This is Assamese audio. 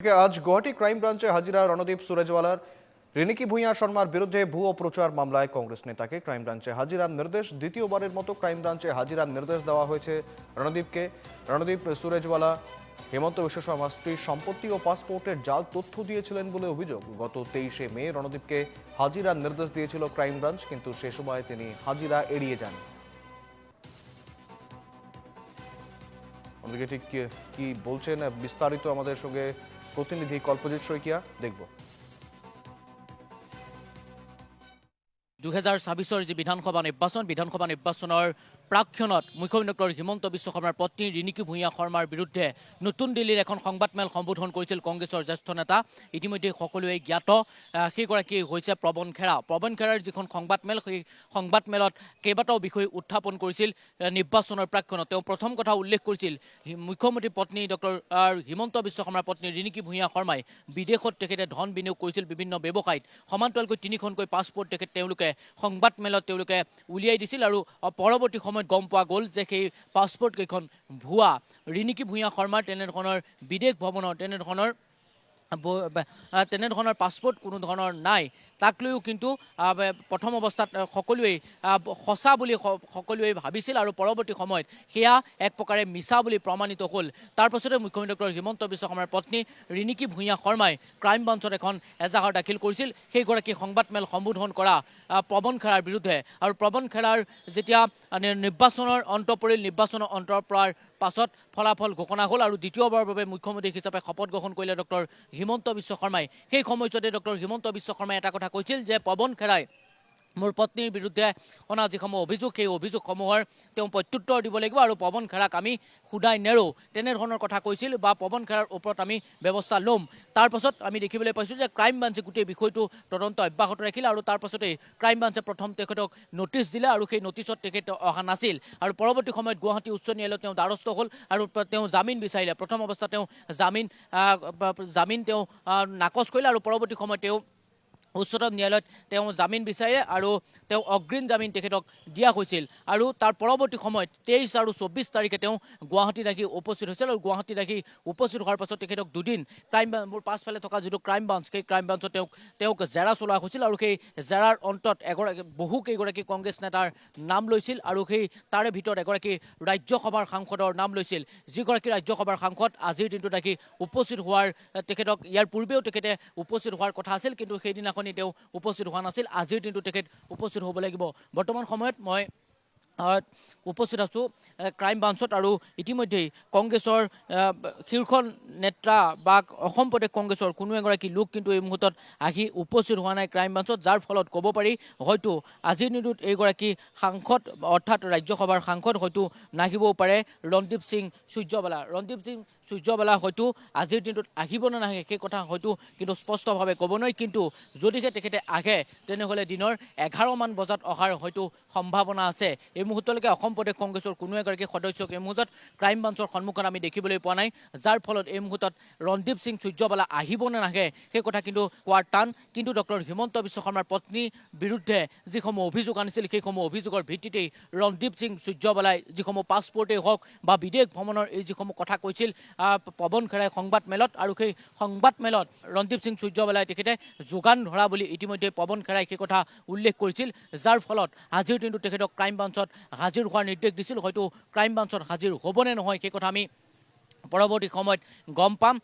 আজ গুয়াহাটি ক্রাইম ব্রাঞ্চে হাজিরা রণদীপ সুরজওয়ালার রিনিকি ভূঁইয়া শর্মার বিরুদ্ধে ভুয়ো প্রচার মামলায় কংগ্রেস নেতাকে ক্রাইম ব্রাঞ্চে হাজিরার নির্দেশ। দ্বিতীয়বারের মতো ক্রাইম ব্রাঞ্চে হাজিরার নির্দেশ দেওয়া হয়েছে রণদীপকে। রণদীপ সুরজওয়ালা হেমন্ত বিশ্ব শর্মার স্ত্রীর সম্পত্তি ও পাসপোর্টের জাল তথ্য দিয়েছিলেন বলে অভিযোগ। গত 23শে মে রণদীপকে হাজিরার নির্দেশ দিয়েছিল ক্রাইম ব্রাঞ্চ, কিন্তু সে সময় তিনি হাজিরা এড়িয়ে যান। অন্যদিকে ঠিক কি বলছেন বিস্তারিত আমাদের সঙ্গে প্রতিনিধি কল্পজিৎ শইকিয়া দেখব। 2026 যে বিধানসভা নিৰ্বাচনৰ প্ৰাক্ষণত মুখ্যমন্ত্ৰী ডক্টৰ হিমন্ত বিশ্ব শৰ্মাৰ পত্নী ৰিনিকি ভূঁইয়া শৰ্মাৰ বিৰুদ্ধে নতুন দিল্লীৰ এখন সংবাদমেল সম্বোধন কৰিছিল কংগ্ৰেছৰ জ্যেষ্ঠ নেতা। ইতিমধ্যে সকলোৱে জ্ঞাত সেইগৰাকী হৈছে প্ৰবণ খেৰা। প্ৰবণ খেৰাৰ যিখন সংবাদমেল, সেই সংবাদমেলত কেইবাটাও বিষয় উত্থাপন কৰিছিল নিৰ্বাচনৰ প্ৰাক্ষণত। তেওঁ প্ৰথম কথা উল্লেখ কৰিছিল মুখ্যমন্ত্ৰী পত্নী ডক্টৰ হিমন্ত বিশ্ব শৰ্মাৰ পত্নী ৰিনিকি ভূঁইয়া শৰ্মাই বিদেশত তেখেতে ধন বিনিয়োগ কৰিছিল বিভিন্ন ব্যৱসায়ত। সমান্তৰালকৈ 3খনকৈ পাছপোৰ্ট তেওঁলোকে সংবাদমেলত উলিয়াই দিছিল আৰু পৰৱৰ্তী সময়ত গম পোৱা গ'ল যে সেই পাছপোৰ্ট কেইখন ভুৱা। ৰিনিকি ভূঁইয়া শৰ্মাৰ তেনেধৰণৰ বিদেশ ভ্ৰমণৰ তেনেধৰণৰ পাছপোৰ্ট কোনো ধৰণৰ নাই। তাক লৈও কিন্তু প্ৰথম অৱস্থাত সকলোৱেই সঁচা বুলি সকলোৱে ভাবিছিল আৰু পৰৱৰ্তী সময়ত সেয়া এক প্ৰকাৰে মিছা বুলি প্ৰমাণিত হ'ল। তাৰ পাছতে মুখ্যমন্ত্ৰী ডক্টৰ হিমন্ত বিশ্ব শৰ্মাৰ পত্নী ৰিনিকি ভূঁইয়া শৰ্মাই ক্ৰাইম ব্ৰাঞ্চত এখন এজাহাৰ দাখিল কৰিছিল সেইগৰাকী সংবাদমেল সম্বোধন কৰা প্ৰবণ খেৰাৰ বিৰুদ্ধে। আৰু প্ৰবণ খেৰাৰ যেতিয়া নিৰ্বাচনৰ অন্ত পৰিল, নিৰ্বাচনৰ অন্তৰ পৰাৰ পাছত ফলাফল ঘোষণা হ'ল আৰু দ্বিতীয়বাৰৰ বাবে মুখ্যমন্ত্ৰী হিচাপে শপত গ্ৰহণ কৰিলে ডক্টৰ হিমন্ত বিশ্ব শৰ্মাই। সেই সময়ছোৱাতে ডক্টৰ হিমন্ত বিশ্ব শৰ্মাই এটা কথা কৈছিল যে প্ৰবণ খেৰাই মোৰ পত্নীৰ বিৰুদ্ধে অনা যিসমূহ অভিযোগ, সেই অভিযোগসমূহৰ তেওঁ প্ৰত্যুত্তৰ দিব লাগিব আৰু প্ৰবণ খেৰাক আমি শুদাই নেৰোঁ, তেনেধৰণৰ কথা কৈছিল বা প্ৰবণ খেৰাৰ ওপৰত আমি ব্যৱস্থা ল'ম। তাৰ পাছত আমি দেখিবলৈ পাইছোঁ যে ক্ৰাইম ব্ৰাঞ্চে গোটেই বিষয়টো তদন্ত অব্যাহত ৰাখিলে আৰু তাৰ পাছতেই ক্ৰাইম ব্ৰাঞ্চে প্ৰথম তেখেতক নটিচ দিলে আৰু সেই নটিচত তেখেত অহা নাছিল আৰু পৰৱৰ্তী সময়ত গুৱাহাটী উচ্চ ন্যায়ালয়ত তেওঁ দ্বাৰস্থ হ'ল আৰু তেওঁ জামিন বিচাৰিলে। প্ৰথম অৱস্থাত তেওঁ জামিন তেওঁ নাকচ কৰিলে আৰু পৰৱৰ্তী সময়ত তেওঁ উচ্চতম ন্যায়ালয়ত তেওঁ জামিন বিচাৰিলে আৰু তেওঁ অগ্ৰিম জামিন তেখেতক দিয়া হৈছিল। আৰু তাৰ পৰৱৰ্তী সময়ত 23 আৰু 24 তাৰিখে তেওঁ গুৱাহাটীত আহি উপস্থিত হৈছিল আৰু গুৱাহাটীত আহি উপস্থিত হোৱাৰ পাছত তেখেতক দুদিন মোৰ পাছফালে থকা যিটো ক্ৰাইম ব্ৰাঞ্চ, সেই ক্ৰাইম ব্ৰাঞ্চত তেওঁক জেৰা চলোৱা হৈছিল আৰু সেই জেৰাৰ অন্তত বহুকেইগৰাকী কংগ্ৰেছ নেতাৰ নাম লৈছিল আৰু সেই তাৰে ভিতৰত এগৰাকী ৰাজ্যসভাৰ সাংসদৰ নাম লৈছিল, যিগৰাকী ৰাজ্যসভাৰ সাংসদ আজিৰ দিনটোত আহি উপস্থিত হোৱাৰ তেখেতক ইয়াৰ পূৰ্বেও তেখেতে উপস্থিত হোৱাৰ কথা আছিল, কিন্তু সেইদিনাখনি তেওঁ উপস্থিত হোৱা নাছিল। আজিৰ দিনটো তেখেত উপস্থিত হ'ব লাগিব। বৰ্তমান সময়ত মই উপস্থিত আছোঁ ক্ৰাইম ব্ৰাঞ্চত আৰু ইতিমধ্যেই কংগ্ৰেছৰ শীৰ্ষ নেতা বা অসম প্ৰদেশ কংগ্ৰেছৰ কোনো এগৰাকী লোক কিন্তু এই মুহূৰ্তত আহি উপস্থিত হোৱা নাই ক্ৰাইম ব্ৰাঞ্চত, যাৰ ফলত ক'ব পাৰি হয়তো আজিৰ দিনটোত এইগৰাকী সাংসদ অৰ্থাৎ ৰাজ্যসভাৰ সাংসদ হয়তো নাহিবও পাৰে ৰণদীপ সিং সূৰ্যৱালা। ৰণদীপ সিং সূৰ্যৱালা হয়তো আজিৰ দিনটোত আহিব নে নাহে সেই কথা হয়তো কিন্তু স্পষ্টভাৱে ক'ব নোৱাৰি, কিন্তু যদিহে তেখেতে আহে তেনেহ'লে দিনৰ 11মান বজাত অহাৰ হয়তো সম্ভাৱনা আছে। এই মুহূৰ্তলৈকে অসম প্ৰদেশ কংগ্ৰেছৰ কোনো এগৰাকী সদস্যক এই মুহূৰ্তত ক্ৰাইম ব্ৰাঞ্চৰ সন্মুখত আমি দেখিবলৈ পোৱা নাই, যাৰ ফলত এই মুহূৰ্তত ৰণদীপ সিং সূৰ্যৱালা আহিব নে নাহে সেই কথা কিন্তু কোৱাৰ টান। কিন্তু ডক্টৰ হিমন্ত বিশ্ব শৰ্মাৰ পত্নীৰ বিৰুদ্ধে যিসমূহ অভিযোগ আনিছিল সেইসমূহ অভিযোগৰ ভিত্তিতেই ৰণদীপ সিং সূৰ্যৱালাই যিসমূহ পাছপোৰ্টেই হওক বা বিদেশ ভ্ৰমণৰ এই যিসমূহ কথা কৈছিল প্ৰবণ খেৰাই সংবাদমেলত, আৰু সেই সংবাদমেলত ৰণদীপ সিং সূৰ্যৱালাই তেখেতে যোগান ধৰা বুলি ইতিমধ্যে প্ৰবণ খেৰাই সেই কথা উল্লেখ কৰিছিল, যাৰ ফলত আজিৰ দিনটো তেখেতক ক্ৰাইম ব্ৰাঞ্চত হাজিৰ হোৱাৰ নিৰ্দেশ দিছিল। হয়তো ক্ৰাইম ব্ৰাঞ্চত হাজিৰ হ'বনে নহয় সেই কথা আমি পৰৱৰ্তী সময়ত গম পাম।